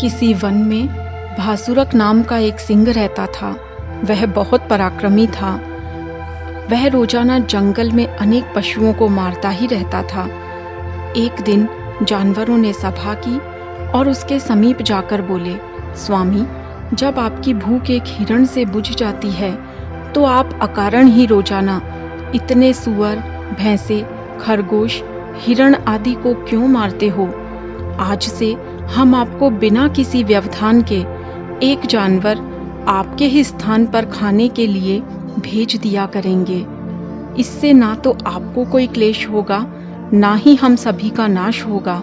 किसी वन में भासुरक नाम का एक सिंह रहता था। वह बहुत पराक्रमी था। वह रोजाना जंगल में अनेक पशुओं को मारता ही रहता था। एक दिन जानवरों ने सभा की और उसके समीप जाकर बोले, स्वामी, जब आपकी भूख एक हिरण से बुझ जाती है तो आप अकारण ही रोजाना इतने सुअर, भैंसे, खरगोश, हिरण आदि को क्यों मारते हो? आज से हम आपको बिना किसी व्यवधान के एक जानवर आपके ही स्थान पर खाने के लिए भेज दिया करेंगे। इससे ना तो आपको कोई क्लेश होगा, ना ही हम सभी का नाश होगा,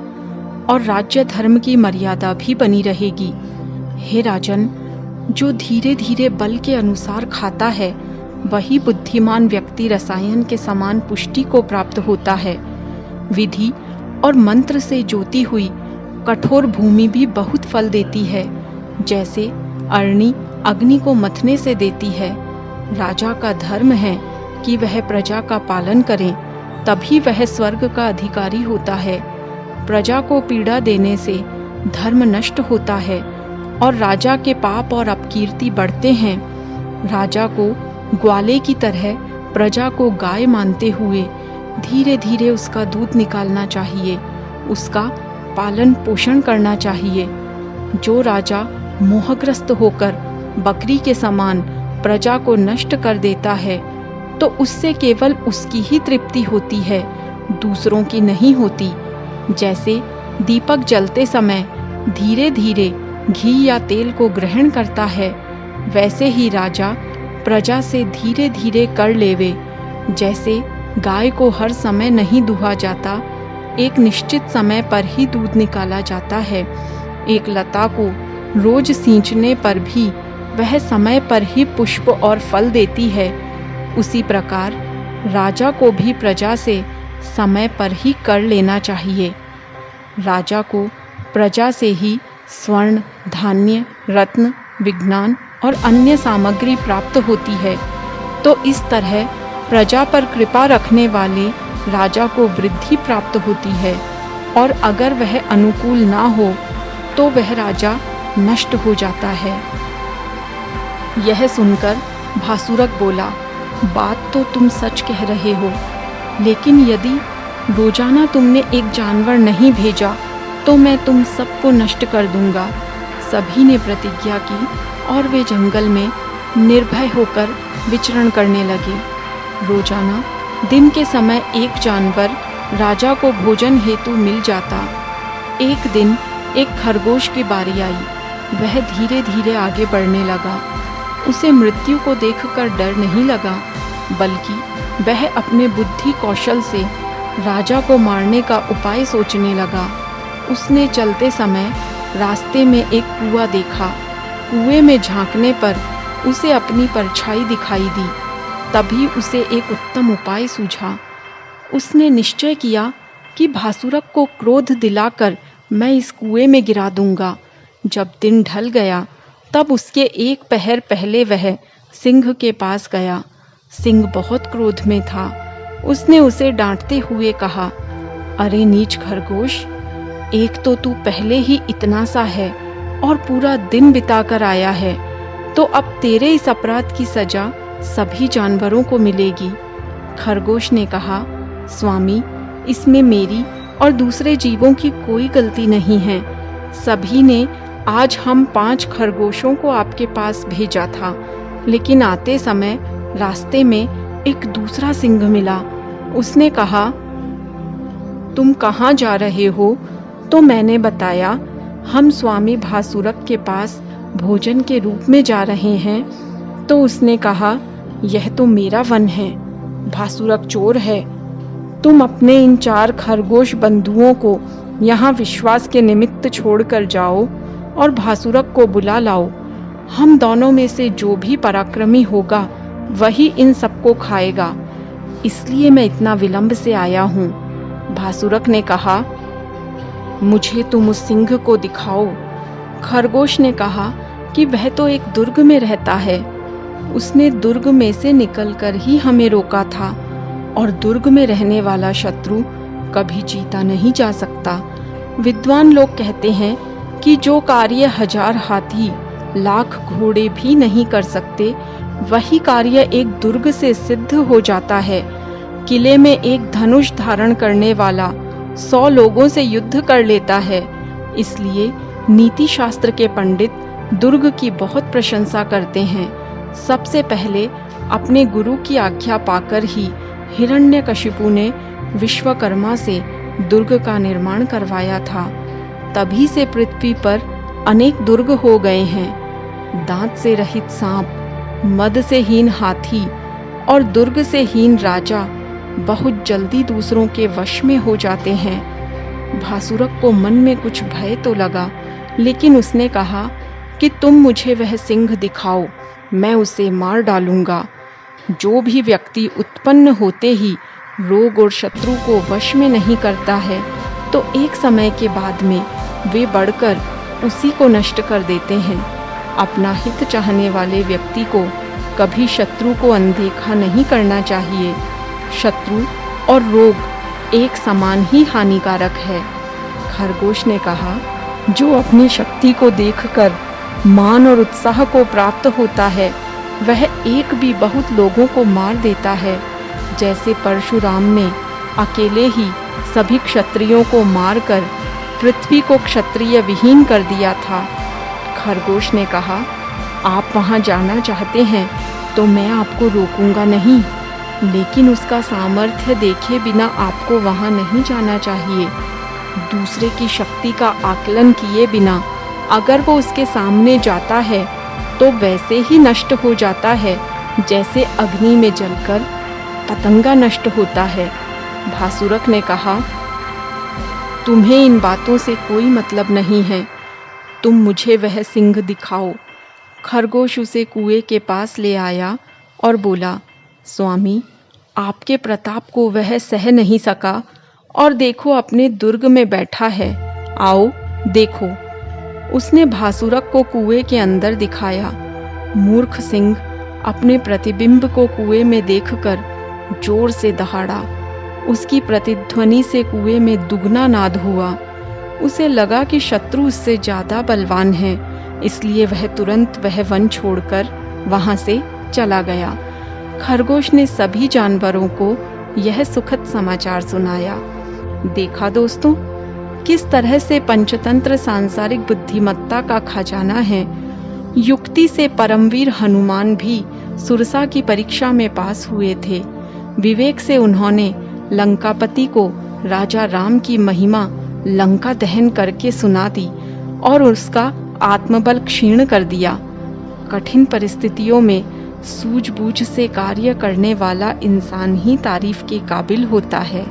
और राज्य धर्म की मर्यादा भी बनी रहेगी। हे राजन, जो धीरे धीरे बल के अनुसार खाता है वही बुद्धिमान व्यक्ति रसायन के समान पुष्टि को प्राप्त होता है। विधि और मंत्र से जोती हुई कठोर भूमि भी बहुत फल देती है, जैसे अरणी अग्नि को मथने से देती है। राजा का धर्म है कि वह प्रजा का पालन करे, तभी वह स्वर्ग का अधिकारी होता है। प्रजा को पीड़ा देने से धर्म नष्ट होता है और राजा के पाप और अपकीर्ति बढ़ते हैं। राजा को ग्वाले की तरह प्रजा को गाय मानते हुए धीरे धीरे उसका दूध निकालना चाहिए, उसका पालन पोषण करना चाहिए। जो राजा मोहग्रस्त होकर बकरी के समान प्रजा को नष्ट कर देता है तो उससे केवल उसकी ही तृप्ति होती है, दूसरों की नहीं होती। जैसे दीपक जलते समय धीरे धीरे घी या तेल को ग्रहण करता है, वैसे ही राजा प्रजा से धीरे धीरे कर लेवे। जैसे गाय को हर समय नहीं दुहा जाता, एक निश्चित समय पर ही दूध निकाला जाता है। एक लता को रोज सींचने पर भी वह समय पर ही पुष्प और फल देती है। उसी प्रकार राजा को भी प्रजा से समय पर ही कर लेना चाहिए। राजा को प्रजा से ही स्वर्ण, धान्य, रत्न, विज्ञान और अन्य सामग्री प्राप्त होती है। तो इस तरह प्रजा पर कृपा रखने वाले राजा को वृद्धि प्राप्त होती है, और अगर वह अनुकूल ना हो तो वह राजा नष्ट हो जाता है। यह सुनकर भासुरक बोला, बात तो तुम सच कह रहे हो, लेकिन यदि रोजाना तुमने एक जानवर नहीं भेजा तो मैं तुम सबको नष्ट कर दूंगा। सभी ने प्रतिज्ञा की और वे जंगल में निर्भय होकर विचरण करने लगे। रोजाना दिन के समय एक जानवर राजा को भोजन हेतु मिल जाता। एक दिन एक खरगोश की बारी आई। वह धीरे धीरे आगे बढ़ने लगा। उसे मृत्यु को देखकर डर नहीं लगा, बल्कि वह अपने बुद्धि कौशल से राजा को मारने का उपाय सोचने लगा। उसने चलते समय रास्ते में एक कुआं देखा। कुएं में झांकने पर उसे अपनी परछाई दिखाई दी। तभी उसे एक उत्तम उपाय सूझा। उसने निश्चय किया कि भासुरक को क्रोध दिलाकर मैं इस कुएं में गिरा दूंगा। जब दिन ढल गया तब उसके एक पहर पहले वह सिंह के पास गया। सिंह बहुत क्रोध में था। उसने उसे डांटते हुए कहा, अरे नीच खरगोश, एक तो तू पहले ही इतना सा है और पूरा दिन बिता कर आया है, तो अब तेरे इस अपराध की सजा सभी जानवरों को मिलेगी। खरगोश ने कहा, स्वामी, इसमें मेरी और दूसरे जीवों की कोई गलती नहीं है। सभी ने आज हम 5 खरगोशों को आपके पास भेजा था, लेकिन आते समय रास्ते में एक दूसरा सिंह मिला। उसने कहा, तुम कहाँ जा रहे हो? तो मैंने बताया, हम स्वामी भासुरक के पास भोजन के रूप में जा रहे हैं। तो उसने कहा, यह तो मेरा वन है, भासुरक चोर है। तुम अपने इन 4 खरगोश बंधुओं को यहाँ विश्वास के निमित्त छोड़कर जाओ और भासुरक को बुला लाओ। हम दोनों में से जो भी पराक्रमी होगा वही इन सबको खाएगा, इसलिए मैं इतना विलंब से आया हूँ। भासुरक ने कहा, मुझे तुम उस सिंह को दिखाओ। खरगोश ने कहा कि वह तो एक दुर्ग में रहता है। उसने दुर्ग में से निकलकर ही हमें रोका था, और दुर्ग में रहने वाला शत्रु कभी जीता नहीं जा सकता। विद्वान लोग कहते हैं कि जो कार्य 1000 हाथी लाख घोड़े भी नहीं कर सकते, वही कार्य एक दुर्ग से सिद्ध हो जाता है। किले में एक धनुष धारण करने वाला 100 लोगों से युद्ध कर लेता है। इसलिए नीति शास्त्र के पंडित दुर्ग की बहुत प्रशंसा करते हैं। सबसे पहले अपने गुरु की आज्ञा पाकर ही हिरण्यकशिपु ने विश्वकर्मा से दुर्ग का निर्माण करवाया था। तभी से पृथ्वी पर अनेक दुर्ग हो गए हैं। दांत से रहित सांप, मद से हीन हाथी और दुर्ग से हीन राजा बहुत जल्दी दूसरों के वश में हो जाते हैं। भासुरक को मन में कुछ भय तो लगा, लेकिन उसने कहा कि तुम मुझे वह सिंह दिखाओ, मैं उसे मार डालूंगा। जो भी व्यक्ति उत्पन्न होते ही रोग और शत्रु को वश में नहीं करता है, तो एक समय के बाद में वे बढ़कर उसी को नष्ट कर देते हैं। अपना हित चाहने वाले व्यक्ति को कभी शत्रु को अनदेखा नहीं करना चाहिए। शत्रु और रोग एक समान ही हानिकारक है। खरगोश ने कहा, जो अपनी शक्ति को देखकर मान और उत्साह को प्राप्त होता है, वह एक भी बहुत लोगों को मार देता है। जैसे परशुराम ने अकेले ही सभी क्षत्रियों को मारकर पृथ्वी को क्षत्रिय विहीन कर दिया था। खरगोश ने कहा, आप वहां जाना चाहते हैं तो मैं आपको रोकूंगा नहीं, लेकिन उसका सामर्थ्य देखे बिना आपको वहां नहीं जाना चाहिए। दूसरे की शक्ति का आकलन किए बिना अगर वो उसके सामने जाता है तो वैसे ही नष्ट हो जाता है जैसे अग्नि में जलकर पतंगा नष्ट होता है। भासुरक ने कहा, तुम्हें इन बातों से कोई मतलब नहीं है, तुम मुझे वह सिंह दिखाओ। खरगोश उसे कुएं के पास ले आया और बोला, स्वामी, आपके प्रताप को वह सह नहीं सका और देखो अपने दुर्ग में बैठा है, आओ देखो। उसने भासुरक को कुएं के अंदर दिखाया। मूर्ख सिंह अपने प्रतिबिंब को कुएं में देखकर जोर से दहाड़ा। उसकी प्रतिध्वनि से कुएं में दुगना नाद हुआ। उसे लगा कि शत्रु उससे ज्यादा बलवान है, इसलिए वह तुरंत वह वन छोड़कर वहां से चला गया। खरगोश ने सभी जानवरों को यह सुखद समाचार सुनाया। देखा दोस्तों, किस तरह से पंचतंत्र सांसारिक बुद्धिमत्ता का खजाना है। युक्ति से परमवीर हनुमान भी सुरसा की परीक्षा में पास हुए थे। विवेक से उन्होंने लंकापति को राजा राम की महिमा लंका दहन करके सुना दी और उसका आत्मबल क्षीण कर दिया। कठिन परिस्थितियों में सूझबूझ से कार्य करने वाला इंसान ही तारीफ के काबिल होता है।